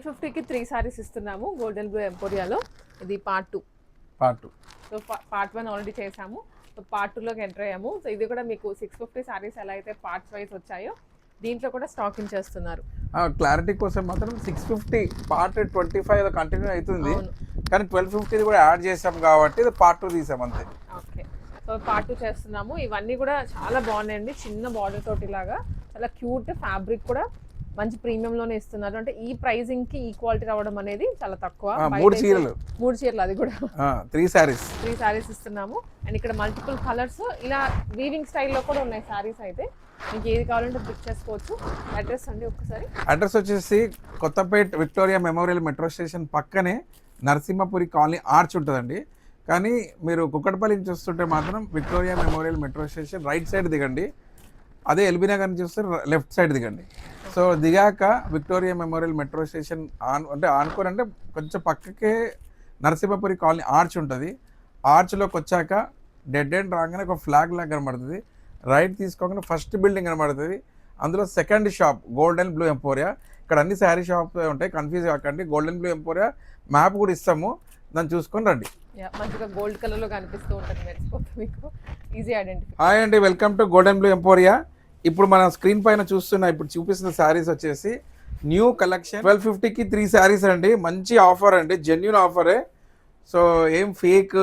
1250కి 3 సారీస్ ఇస్తున్నాము golden blue ఎంపోరియాలో. ఇది పార్ట్ 2. సో పార్ట్ 1 ఆల్రెడీ చేసాము. సో పార్ట్ 2లోకి ఎంటర్ అయ్యాము. సో ఇది కూడా మీకు 650 సారీస్ ఎలా అయితే పార్ట్స్ వైజ్ వచ్చాయో దీంట్లో కూడా స్టాకింగ్ చేస్తున్నారు. క్లారిటీ కోసం మాత్రం 650 పార్ట్ 25 కంటిన్యూ అవుతుంది, కానీ 1250 కూడా యాడ్ చేసాం కాబట్టి ఇది పార్ట్ 2 తీసాం అంతే. ఓకే, సో పార్ట్ 2 చేస్తున్నాము. ఇవన్నీ కూడా చాలా బాగున్నాయండి, చిన్న బార్డర్ తోటి లాగా చాలా క్యూట్. ఫ్యాబ్రిక్ కూడా మంచి ప్రీమియంలోనే ఇస్తున్నారు. అంటే ఈ ప్రైజింగ్ కి ఈక్వాలిటీ రావడం అనేది చాలా తక్కువ. 3 చీరలు, అది కూడా 3 సారీస్ ఇస్తున్నాము. అండ్ ఇక్కడ మల్టిపుల్ కలర్స్ ఇలా వీవింగ్ స్టైల్లో కూడా ఉన్నాయి సారీస్. అయితే మీకు ఏది కావాలంటే బుక్ చేసుకోవచ్చు. అడ్రస్ అండి ఒకసారి. అడ్రస్ వచ్చేసి Kothapet Victoria memorial metro station పక్కనే నరసింహపురి కాలనీ ఆర్చ్ ఉంటుందండి. కానీ మీరు కుక్కటపల్లి నుంచి చూస్తుంటే మాత్రం Victoria memorial metro station right side దిగండి. అదే ఎల్బీ నగర్ నుంచి చూస్తే లెఫ్ట్ సైడ్ దిగండి. సో దిగాక విక్టోరియా మెమోరియల్ మెట్రో స్టేషన్ ఆనుకోని అంటే కొంచెం పక్కకే నరసింహపురి కాలనీ ఆర్చ్ ఉంటుంది. ఆర్చ్లోకి వచ్చాక డెడ్ ఎండ్ రాగానే ఒక ఫ్లాగ్ లాగా కనబడుతుంది. రైట్ తీసుకోగానే ఫస్ట్ బిల్డింగ్ కనబడుతుంది. అందులో second shop golden blue emporia. ఇక్కడ అన్ని శారీ షాప్స్ ఉంటాయి, కన్ఫ్యూజ్ కాకండి. గోల్డెన్ బ్లూ ఎంపోరియా మ్యాప్ కూడా ఇస్తాము, దాన్ని చూసుకొని రండి. మంచిగా గోల్డ్ కలర్లో కనిపిస్తూ ఉంటుంది, మెరిసిపోతుంది, మీకు ఈజీ ఐడెంటిఫై. హాయ్ అండి, welcome to golden blue emporia. ఇప్పుడు మన స్క్రీన్ పైన ఇప్పుడు చూపిస్తున్న శారీస్ వచ్చేసి న్యూ కలెక్షన్. 1250కి 3 శారీస్ అండి. మంచి ఆఫర్ అండి, జెన్యూన్ ఆఫరే. సో ఏం ఫేక్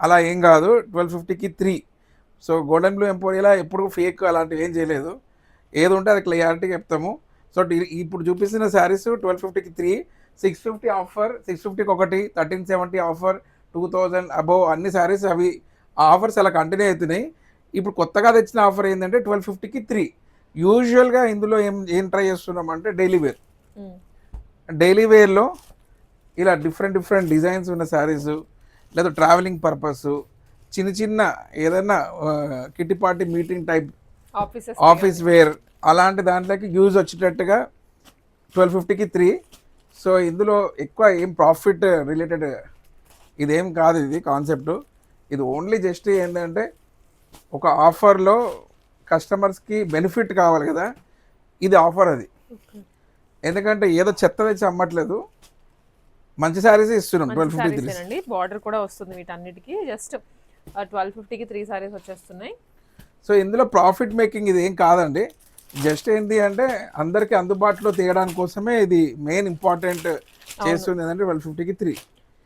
అలా ఏం కాదు. 1250కి 3. సో గోల్డెన్ బ్లూ ఎంపోరియాలో ఎప్పుడు ఫేక్ అలాంటివి ఏం చేయలేదు. ఏది ఉంటే అది క్లియారిటీగా చెప్తాము. సో ఇప్పుడు చూపిస్తున్న శారీస్ 1250కి 3, 650 ఆఫర్, 650కి 1, 1370 ఆఫర్, 2000 అబోవ్ అన్ని శారీస్. అవి ఆఫర్స్ అలా కంటిన్యూ అవుతున్నాయి. ఇప్పుడు కొత్తగా తెచ్చిన ఆఫర్ ఏంటంటే 1250కి 3. యూజువల్గా ఇందులో ఏం ట్రై చేస్తున్నామంటే డైలీ వేర్లో ఇలా డిఫరెంట్ డిజైన్స్ ఉన్న శారీస్, లేదా ట్రావెలింగ్ పర్పస్, చిన్న ఏదైనా kitty party meeting type office wear అలాంటి దాంట్లోకి యూజ్ వచ్చేటట్టుగా 1250కి 3. సో ఇందులో ఎక్కువ ఏం ప్రాఫిట్ రిలేటెడ్ ఇదేం కాదు, ఇది కాన్సెప్ట్. ఇది ఓన్లీ జస్ట్ ఏంటంటే ఒక ఆఫర్లో కస్టమర్స్కి బెనిఫిట్ కావాలి కదా, ఇది ఆఫర్ అది. ఎందుకంటే ఏదో చెత్త తెచ్చి అమ్మట్లేదు, మంచి శారీస్ ఇస్తున్నాం. 1250 బార్డర్ కూడా వస్తుంది వీటన్నిటికీ. జస్ట్ 1250కి 3 శారీస్ వచ్చేస్తున్నాయి. సో ఇందులో ప్రాఫిట్ మేకింగ్ ఇది ఏం కాదండి. జస్ట్ ఏంటి అంటే అందరికీ అందుబాటులో తీయడానికి కోసమే ఇది మెయిన్ ఇంపార్టెంట్ చేస్తుంది. ఏంటంటే 1250కి 3.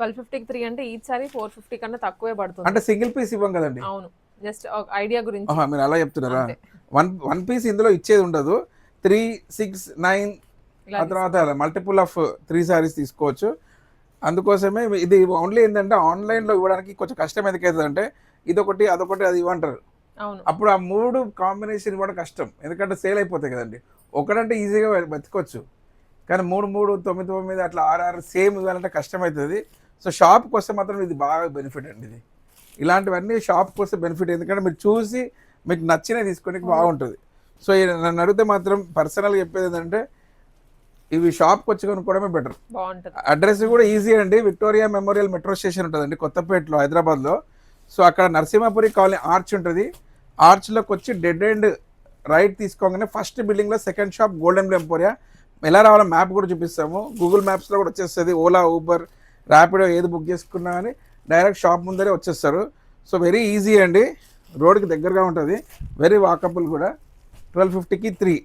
1250కి 3 అంటే ఈ సారీ 450 కన్నా తక్కువే పడుతుంది. అంటే సింగిల్ పీస్ ఇవ్వం కదండి. అవును, జస్ట్ ఐడియా గురించి. మీరు అలా చెప్తున్నారా? వన్ పీస్ ఇందులో ఇచ్చేది ఉండదు. 3, 6, 9 ఆ తర్వాత మల్టిపుల్ ఆఫ్ 3 శారీస్ తీసుకోవచ్చు. అందుకోసమే ఇది ఓన్లీ ఏంటంటే ఆన్లైన్లో ఇవ్వడానికి కొంచెం కష్టం. ఎందుకైతుంది అంటే ఇదొకటి అదొకటి అది ఇవ్వంటారు. అప్పుడు ఆ 3 కాంబినేషన్ ఇవ్వడం కష్టం, ఎందుకంటే సేల్ అయిపోతాయి కదండి. ఒకటంటే ఈజీగా బతికొచ్చు, కానీ 3, 9, 9 అట్లా 6 సేమ్ ఇవ్వాలంటే కష్టం అవుతుంది. సో షాప్కి వస్తే మాత్రం ఇది బాగా బెనిఫిట్ అండి. ఇది ఇలాంటివన్నీ షాప్కి వస్తే బెనిఫిట్, ఎందుకంటే మీరు చూసి మీకు నచ్చినవి తీసుకోవడానికి బాగుంటుంది. సో నన్ను అడిగితే మాత్రం పర్సనల్గా చెప్పేది ఏంటంటే ఇవి షాప్కి వచ్చి కొనుక్కోవడమే బెటర్. అడ్రస్ కూడా ఈజీ అండి. విక్టోరియా మెమోరియల్ మెట్రో స్టేషన్ ఉంటుందండి కొత్తపేటలో, హైదరాబాద్లో. సో అక్కడ నరసింహపురి కాలనీ ఆర్చ్ ఉంటుంది. ఆర్చ్లోకి వచ్చి డెడ్ ఎండ్ రైట్ తీసుకోగానే ఫస్ట్ బిల్డింగ్లో second shop golden blue emporia. ఎలా రావాలో మ్యాప్ కూడా చూపిస్తాము, గూగుల్ మ్యాప్స్లో కూడా వచ్చేస్తుంది. ఓలా, ఊబర్, ర్యాపిడో ఏది బుక్ చేసుకున్నా కానీ డైరెక్ట్ షాప్ ముందరే వచ్చేస్తారు. సో వెరీ ఈజీ అండి, రోడ్కి దగ్గరగా ఉంటుంది, వెరీ వాకబుల్ కూడా. 1250కి 3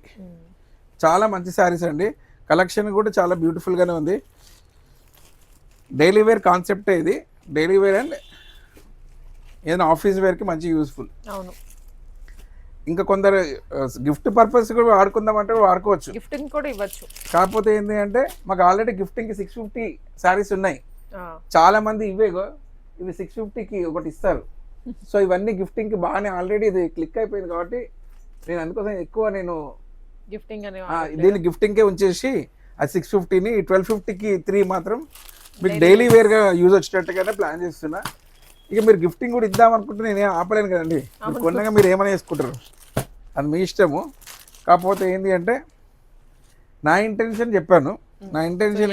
చాలా మంచి శారీస్ అండి. కలెక్షన్ కూడా చాలా బ్యూటిఫుల్గానే ఉంది. డైలీ వేర్ కాన్సెప్టే ఇది. డైలీ వేర్ అండ్ ఏదైనా ఆఫీస్ వేర్కి మంచి యూస్ఫుల్. అవును, ఇంకా కొందరు గిఫ్ట్ పర్పస్ కూడా వాడుకుందామంటే వాడుకోవచ్చు, గిఫ్టింగ్ కూడా ఇవ్వచ్చు. కాకపోతే ఏంటి అంటే మాకు ఆల్రెడీ గిఫ్టింగ్కి 650 శారీస్ ఉన్నాయి. చాలా మంది ఇవి 650కి ఒకటి ఇస్తారు. సో ఇవన్నీ గిఫ్టింగ్కి బాగానే ఆల్రెడీ ఇది క్లిక్ అయిపోయింది కాబట్టి నేను అందుకోసం ఎక్కువ దీన్ని గిఫ్టింగ్కే ఉంచేసి ఆ 650ని 1250కి 3 మాత్రం మీకు డైలీ వేర్గా యూజ్ వచ్చేటట్టుగానే ప్లాన్ చేస్తున్నా. ఇక మీరు గిఫ్టింగ్ కూడా ఇద్దాం అనుకుంటే నేనేం ఆపలేను కదండి. మీరు కొన్నాక మీరు ఏమైనా చేసుకుంటారు, అది మీ ఇష్టము. కాకపోతే ఏంటి అంటే నా ఇంటెన్షన్ చెప్పాను. నా ఇంటెన్షన్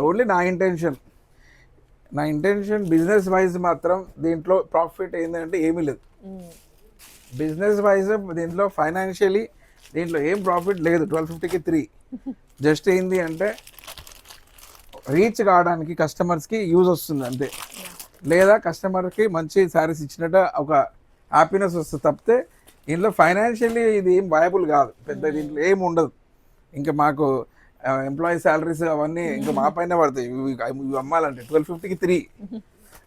ఓన్లీ నా ఇంటెన్షన్ బిజినెస్ వైజ్ మాత్రం దీంట్లో ప్రాఫిట్ ఏంటంటే ఏమీ లేదు. బిజినెస్ వైజ్ దీంట్లో ఫైనాన్షియలీ దీంట్లో ఏం ప్రాఫిట్ లేదు. 1250కి 3 జస్ట్ ఏంది అంటే రీచ్ కావడానికి కస్టమర్స్కి యూజ్ వస్తుంది అంతే, లేదా కస్టమర్కి మంచి శారీస్ ఇచ్చినట్టు ఒక హ్యాపీనెస్ వస్తుంది తప్పితే ఇందులో ఫైనాన్షియల్లీ ఇది ఏం వయబుల్ కాదు, పెద్ద దీంట్లో ఏం ఉండదు. ఇంకా మాకు ఎంప్లాయీ శాలరీస్ అవన్నీ ఇంకా మా పైన పడతాయి ఇవి అమ్మాలంటే. 1250కి 3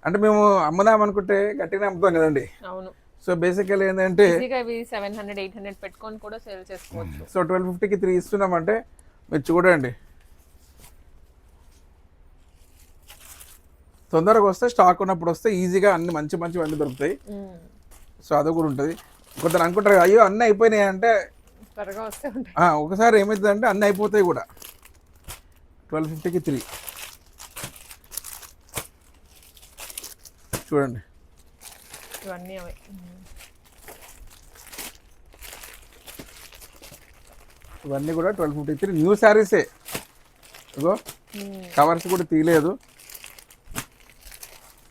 అంటే మేము అమ్మదాం అనుకుంటే గట్టిగా అమ్ముతాం కదండి. అవును. సో బేసికల్ ఏంటంటే 700 800 పెట్టుకొని కూడా సేల్ చేసుకోవచ్చు. సో 1250కి 3 ఇస్తున్నామంటే మీరు చూడండి, తొందరగా వస్తే స్టాక్ ఉన్నప్పుడు వస్తే ఈజీగా అన్ని మంచి అన్ని దొరుకుతాయి. సో అది కూడా ఉంటుంది. కొందరు అనుకుంటారు అయ్యో అన్నీ అయిపోయినాయి అంటే త్వరగా వస్తే ఉంటాయి, ఒకసారి ఏమవుతుందంటే అన్నీ అయిపోతాయి కూడా. 1250కి 3 చూడండి, ఇవన్నీ అవే. ఇవన్నీ కూడా 1253 న్యూ శారీసే. ఇగో కవర్స్ కూడా తీయలేదు.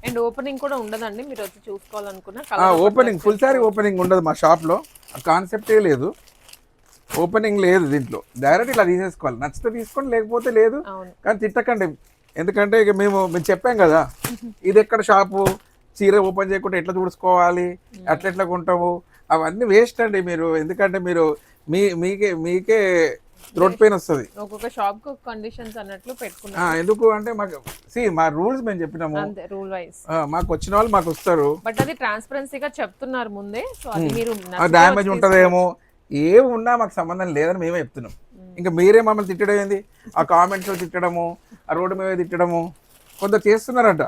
అండ్ ఓపెనింగ్ కూడా ఉండదండి, మీరు వచ్చి చూసుకోవాలనుకున్నా. ఓపెనింగ్ ఫుల్ శారీ ఓపెనింగ్ ఉండదు మా షాప్లో, కాన్సెప్టే లేదు, ఓపెనింగ్ లేదు దీంట్లో. డైరెక్ట్ ఇలా తీసేసుకోవాలి, నచ్చితే తీసుకోండి లేకపోతే లేదు. కానీ తిట్టకండి, ఎందుకంటే ఇక మేము చెప్పాం కదా ఇది ఎక్కడ షాపు, చీర ఓపెన్ చేయకుండా ఎట్లా చూసుకోవాలి, ఎట్లా కొంటాము, అవన్నీ వేస్ట్ అండి మీరు. ఎందుకంటే మీరు మీకే థ్రోట్ పెయిన్ వస్తుంది. ఒక్కొక్క షాప్ కు కండిషన్స్ అన్నట్లు పెట్టుకున్నాం. ఎందుకు అంటే మాకు మా రూల్స్ మేము చెప్పినాము, రూల్ వైస్ మాకు వచ్చిన వాళ్ళు మాకు వస్తారు. బట్ అది ట్రాన్స్పరెన్సీగా చెప్తున్నారు ముందే. సో అది మీరు డ్యామేజ్ ఉంటుందేమో, ఏమి ఉన్నా మాకు సంబంధం లేదని మేమే చెప్తున్నాం. ఇంకా మీరే మమ్మల్ని తిట్టడం ఏంది, ఆ కామెంట్స్లో తిట్టడము, ఆ రోడ్డు మీద తిట్టడము కొందరు చేస్తున్నారంట.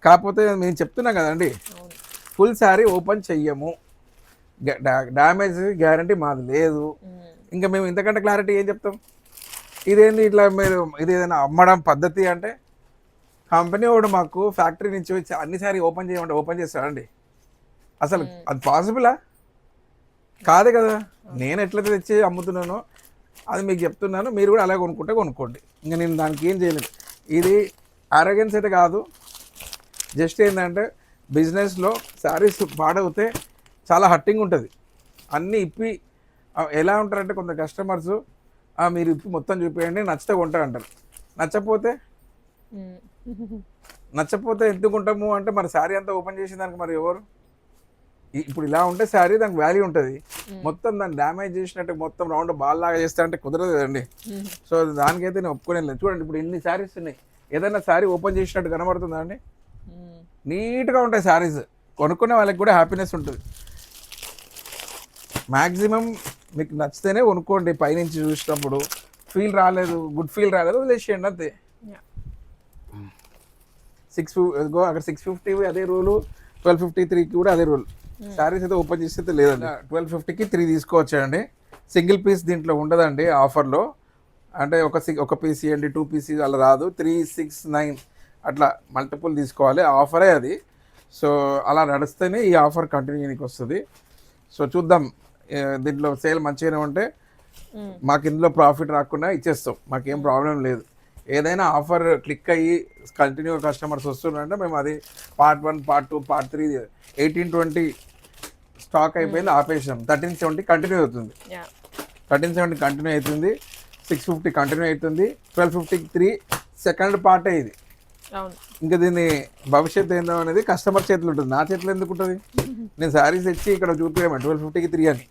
కాకపోతే మేము చెప్తున్నాం కదండి, ఫుల్ శారీ ఓపెన్ చెయ్యము, డ్యామేజ్ గ్యారంటీ మాది లేదు. ఇంకా మేము ఇంతకంటే క్లారిటీ ఏం చెప్తాం? ఇదేంది ఇట్లా మీరు ఇది ఏదైనా అమ్మడం పద్ధతి అంటే, కంపెనీ వాడు మాకు ఫ్యాక్టరీ నుంచి వచ్చి అన్ని సారి ఓపెన్ చేయమంటే ఓపెన్ చేస్తాడండి? అసలు అది పాసిబులా? కాదు కదా. నేను ఎట్లయితే తెచ్చి అమ్ముతున్నానో అది మీకు చెప్తున్నాను, మీరు కూడా అలాగే కొనుక్కుంటే కొనుక్కోండి. ఇంకా నేను దానికి ఏం చేయలేదు. ఇది అరగెన్స్ అయితే కాదు, జస్ట్ ఏంటంటే బిజినెస్లో శారీస్ పాడవుతే చాలా హట్టింగ్ ఉంటుంది. అన్నీ ఇప్పి ఎలా ఉంటారంటే కొంత కస్టమర్స్ మీరు ఇప్పి మొత్తం చూపించండి, నచ్చితే కొంటా అంటారు. నచ్చపోతే ఎందుకు కొంటాము అంటే మరి శారీ అంతా ఓపెన్ చేసిన దానికి మరి ఎవరు? ఇప్పుడు ఇలా ఉంటే శారీ దానికి వాల్యూ ఉంటుంది, మొత్తం దాన్ని డ్యామేజ్ చేసినట్టు మొత్తం రౌండ్ బాల్ లాగా చేస్తా అంటే కుదరదు కదండి. సో దానికైతే నేను ఒప్పుకోలేదు. చూడండి ఇప్పుడు ఇన్ని శారీస్ ఉన్నాయి, ఏదైనా శారీ ఓపెన్ చేసినట్టు కనబడుతుందా అండి? నీట్గా ఉంటాయి శారీస్, కొనుక్కునే వాళ్ళకి కూడా హ్యాపీనెస్ ఉంటుంది. మ్యాక్సిమం మీకు నచ్చితేనే కొనుక్కోండి. పైనుంచి చూసినప్పుడు ఫీల్ రాలేదు, గుడ్ ఫీల్ రాలేదు, వదిలేసేయండి అంతే. అక్కడ 650 అదే రూలు, 1253కి కూడా అదే రూల్. శారీస్ అయితే ఓపెన్ చేస్తే లేదండి. 1250కి 3 తీసుకోవచ్చండి. సింగిల్ పీస్ దీంట్లో ఉండదండి ఆఫర్లో. అంటే ఒక పీస్ ఇవ్వండి, 2 పీస్ అలా రాదు. 3, 6, 9 అట్లా మల్టిపుల్ తీసుకోవాలి, ఆఫరే అది. సో అలా నడిస్తేనే ఈ ఆఫర్ కంటిన్యూకి వస్తుంది. సో చూద్దాం, దీంట్లో సేల్ మంచిగానే ఉంటే మాకు ఇందులో ప్రాఫిట్ రాకుండా ఇచ్చేస్తాం, మాకేం ప్రాబ్లం లేదు. ఏదైనా ఆఫర్ క్లిక్ అయ్యి కంటిన్యూ కస్టమర్స్ వస్తున్నారంటే మేము అది పార్ట్ 1, పార్ట్ 2, పార్ట్ 3, 18-20 స్టాక్ అయిపోయింది, ఆపేసాం. 1370 కంటిన్యూ అవుతుంది, 1370 కంటిన్యూ అవుతుంది, 650 కంటిన్యూ అవుతుంది, 1250కి 3 సెకండ్ పార్ట్ ఇది. ఇంకా దీన్ని భవిష్యత్తు ఏందో అనేది కస్టమర్ చేతిలో ఉంటుంది, నా చేతిలో ఎందుకు ఉంటుంది? నేను శారీస్ తెచ్చి ఇక్కడ చూపించాము 1250కి 3 అని,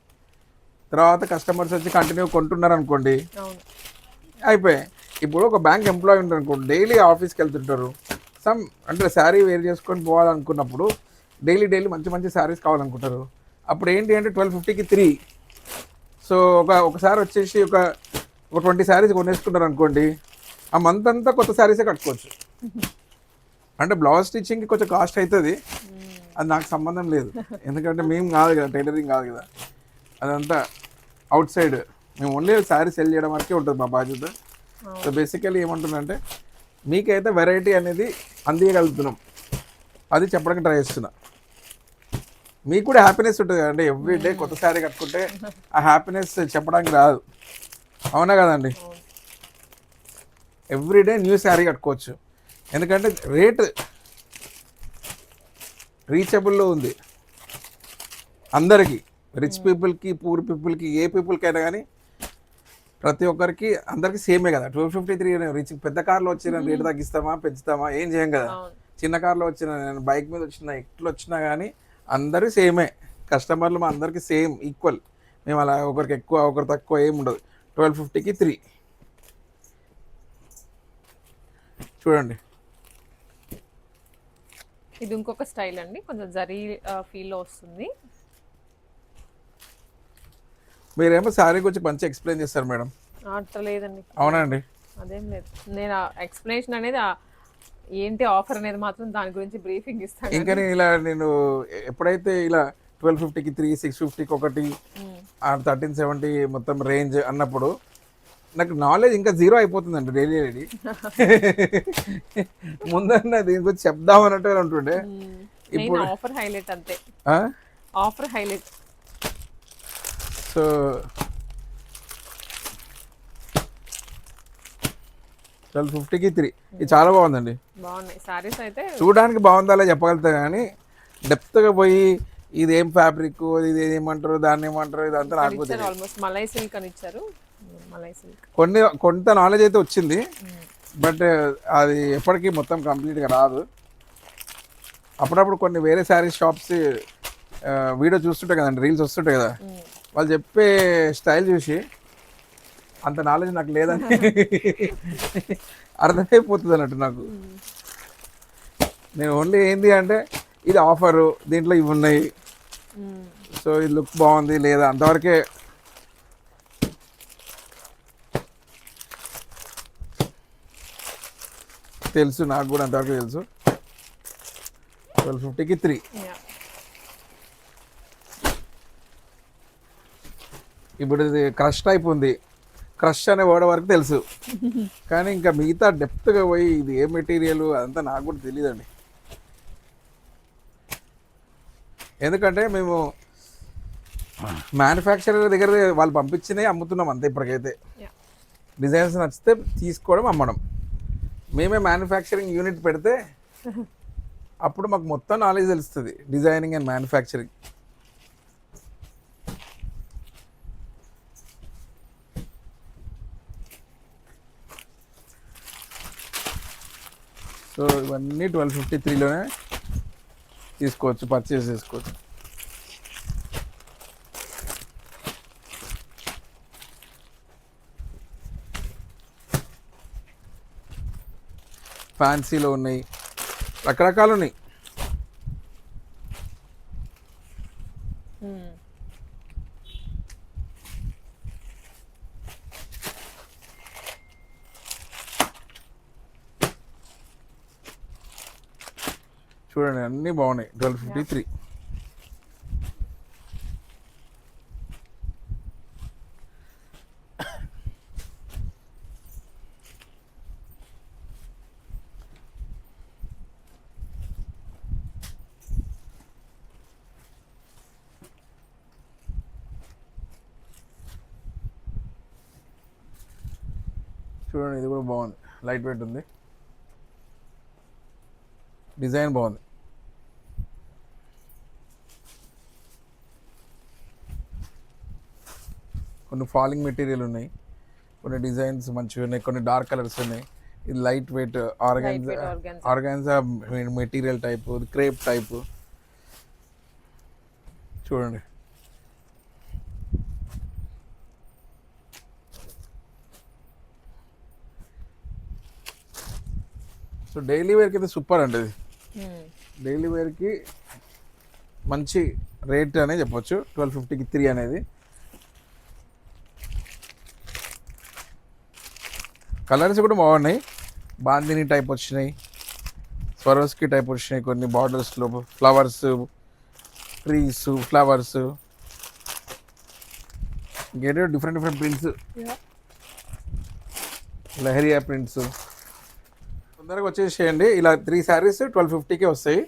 తర్వాత కస్టమర్స్ వచ్చి కంటిన్యూ కొంటున్నారు అనుకోండి, అయిపోయాయి. ఇప్పుడు ఒక బ్యాంక్ ఎంప్లాయీ ఉంటారు అనుకోండి, డైలీ ఆఫీస్కి వెళ్తుంటారు, అంటే శారీ వేర్ చేసుకొని పోవాలనుకున్నప్పుడు డైలీ మంచి శారీస్ కావాలనుకుంటారు. అప్పుడు ఏంటి అంటే 1250కి 3. సో ఒకసారి వచ్చేసి ఒక 20 శారీస్ కొనేసుకున్నారు అనుకోండి, ఆ మంత్ అంతా కొత్త శారీసే కట్టుకోవచ్చు. అంటే బ్లౌజ్ స్టిచ్చింగ్కి కొంచెం కాస్ట్ అవుతుంది, అది నాకు సంబంధం లేదు, ఎందుకంటే మేము కాదు కదా, టైలరింగ్ కాదు కదా, అదంతా అవుట్ సైడ్. మేము ఓన్లీ శారీ సెల్ చేయడం వరకే ఉంటుంది మా బాధ్యత. సో బేసికలీ ఏమంటుందంటే మీకైతే వెరైటీ అనేది అందియగలుగుతున్నాం, అది చెప్పడానికి ట్రై చేస్తున్నా. మీకు కూడా హ్యాపీనెస్ ఉంటుంది కదండి, ఎవ్రీ డే కొత్త శారీ కట్టుకుంటే ఆ హ్యాపీనెస్ చెప్పడానికి రాదు, అవునా కదండి? ఎవ్రీడే న్యూ శారీ కట్టుకోవచ్చు, ఎందుకంటే రేట్ రీచబుల్లో ఉంది అందరికీ, రిచ్ పీపుల్కి, పూర్ పీపుల్కి, ఏ పీపుల్కి అయినా కానీ ప్రతి ఒక్కరికి అందరికి సేమే కదా. 1253 రీచ్ పెద్ద కార్లో వచ్చిన రేటు తగ్గిస్తామా పెంచుతామా ఏం చేయం కదా. అవును. చిన్న కార్లో వచ్చిన నేను బైక్ మీద వచ్చిన ఎట్లు వచ్చినా కానీ అందరూ సేమే. కస్టమర్లు మా అందరికి సేమ్ ఈక్వల్. మేము అలా ఒకరికి ఎక్కువ ఒకరు తక్కువ ఏమి ఉండదు. 1250కి 3 చూడండి. ఇది ఇంకొక స్టైల్ అండి, కొంచెం జరీ ఫీల్లో వస్తుంది. మీరేమో శారీ గురించి మంచి ఎక్స్ప్లెయిన్ చేస్తారు మేడం. అట్లా లేదండి, అవునండి. అదేం లేదు. నేను ఎక్స్ప్లెనేషన్ అనేది ఏంటి ఆఫర్ అనేది మాత్రం దాని గురించి బ్రీఫింగ్ ఇస్తాను. ఇంకా నేను ఎప్పుడైతే ఇలా 1250కి 3, 650కి ఒకటి, 1370 మొత్తం రేంజ్ అన్నప్పుడు నాకు నాలెడ్జ్ ఇంకా జీరో అయిపోతుందండి డైలీ. ముందన్న దీని గురించి చెప్దాం అన్నట్టు ఉంటుండే. ఇప్పుడు ఆఫర్ హైలైట్ అంతే, ఆఫర్ హైలైట్. సో 1250కి 3 ఇది చాలా బాగుందండి. బాగున్నాయి సారీస్ అయితే, చూడడానికి బాగుందా చెప్పగలుగుతా కానీ డెప్త్గా పోయి ఇది ఏం ఫ్యాబ్రిక్, ఇది ఏమంటారు, దాన్ని ఏమంటారు, ఇదంతా నాకు ఆల్మోస్ట్ మలై సిల్క్ అని ఇచ్చారు. మలై సిల్క్ కొంత నాలెడ్జ్ అయితే వచ్చింది, బట్ అది ఎప్పటికీ మొత్తం కంప్లీట్గా రాదు. అప్పుడప్పుడు కొన్ని వేరే శారీస్ షాప్స్ వీడియో చూస్తుంటాయి కదండి, రీల్స్ వస్తుంటాయి కదా, వాళ్ళు చెప్పే స్టైల్ చూసి అంత నాలెడ్జ్ నాకు లేదని అర్థమైపోతుంది అన్నట్టు నాకు. నేను ఓన్లీ ఏంటి అంటే ఇది ఆఫరు, దీంట్లో ఇవి ఉన్నాయి, సో ఇది లుక్ బాగుంది లేదా అంతవరకే. తెలుసు నాకు కూడా అంతవరకు తెలుసు. 1250కి 3. ఇప్పుడు ఇది క్రష్ టైప్ ఉంది, క్రష్ అనే వర్డ్ వరకు తెలుసు కానీ ఇంకా మిగతా డెప్త్గా పోయి ఇది ఏ మెటీరియల్ అదంతా నాకు కూడా తెలియదండి. ఎందుకంటే మేము మ్యానుఫ్యాక్చరర్ దగ్గర వాళ్ళు పంపించినవి అమ్ముతున్నాం అంతే ఇప్పటికైతే. డిజైన్స్ నచ్చితే తీసుకోవడం, అమ్మడం. మేమే మ్యానుఫ్యాక్చరింగ్ యూనిట్ పెడితే అప్పుడు మాకు మొత్తం నాలెడ్జ్ తెలుస్తుంది, డిజైనింగ్ అండ్ మ్యానుఫ్యాక్చరింగ్. సో ఇవన్నీ 1253లోనే తీసుకోవచ్చు, పర్చేస్ చేసుకోవచ్చు. ఫ్యాన్సీలో ఉన్నాయి, రకరకాలు ఉన్నాయి. చూడండి అన్నీ బాగున్నాయి. 1253. చూడండి ఇది కూడా బాగుంది, లైట్ వెయిట్ ఉంది, డిజైన్ బాగుంది. కొన్ని ఫాలింగ్ మెటీరియల్ ఉన్నాయి, కొన్ని డిజైన్స్ మంచిగా ఉన్నాయి, కొన్ని డార్క్ కలర్స్ ఉన్నాయి. ఇది light weight organza material type, crepe type. చూడండి సో డైలీ వేర్కి అయితే సూపర్ అండి. ఇది డైలీ వేర్కి మంచి రేట్ అనే చెప్పొచ్చు. 1250కి 3 అనేది. కలర్స్ కూడా బాగున్నాయి, బాందిని టైప్ వచ్చినాయి, స్వరోస్కి టైప్ వచ్చినాయి, కొన్ని బార్డర్స్లో ఫ్లవర్స్, ట్రీస్, ఫ్లవర్స్, ఇంకేంటో డిఫరెంట్ ప్రింట్స్, లహరియా ప్రింట్స్. తొందరగా వచ్చేసేయండి. ఇలా 3 శారీస్ 1250కే వస్తాయి.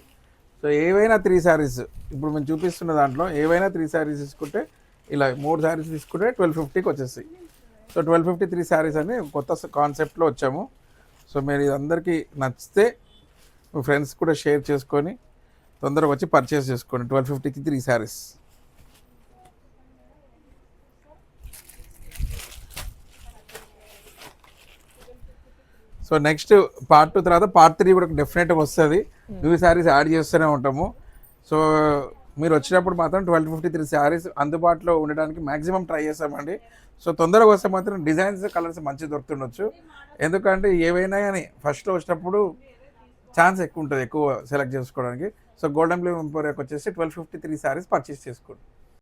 సో ఏవైనా 3 శారీస్ ఇప్పుడు మేము చూపిస్తున్న దాంట్లో ఏవైనా 3 శారీస్ తీసుకుంటే, ఇలా 3 శారీస్ తీసుకుంటే 1250కి వచ్చేస్తాయి. సో 1253 శారీస్ అని కొత్త కాన్సెప్ట్లో వచ్చాము. సో మీరు ఇది అందరికీ నచ్చితే మీ ఫ్రెండ్స్ కూడా షేర్ చేసుకొని తొందరగా వచ్చి పర్చేస్ చేసుకోండి. 1250కి 3 శారీస్. సో నెక్స్ట్ పార్ట్ 2 తర్వాత పార్ట్ 3 కూడా డెఫినెట్గా వస్తుంది. న్యూ శారీస్ యాడ్ చేస్తూనే ఉంటాము. సో మీరు వచ్చినప్పుడు మాత్రం 1253 శారీస్ అందుబాటులో ఉండడానికి మ్యాక్సిమం ట్రై చేస్తామండి. సో తొందరగా వస్తే మాత్రం డిజైన్స్ కలర్స్ మంచిగా దొరుకుతుండొచ్చు. ఎందుకంటే ఏవైనా కానీ ఫస్ట్లో వచ్చినప్పుడు ఛాన్స్ ఎక్కువ ఉంటుంది ఎక్కువ సెలెక్ట్ చేసుకోవడానికి. సో గోల్డెన్ బ్లూ ఎంపోరియాకి వచ్చేసి 1253 శారీస్ పర్చేస్ చేసుకోండి.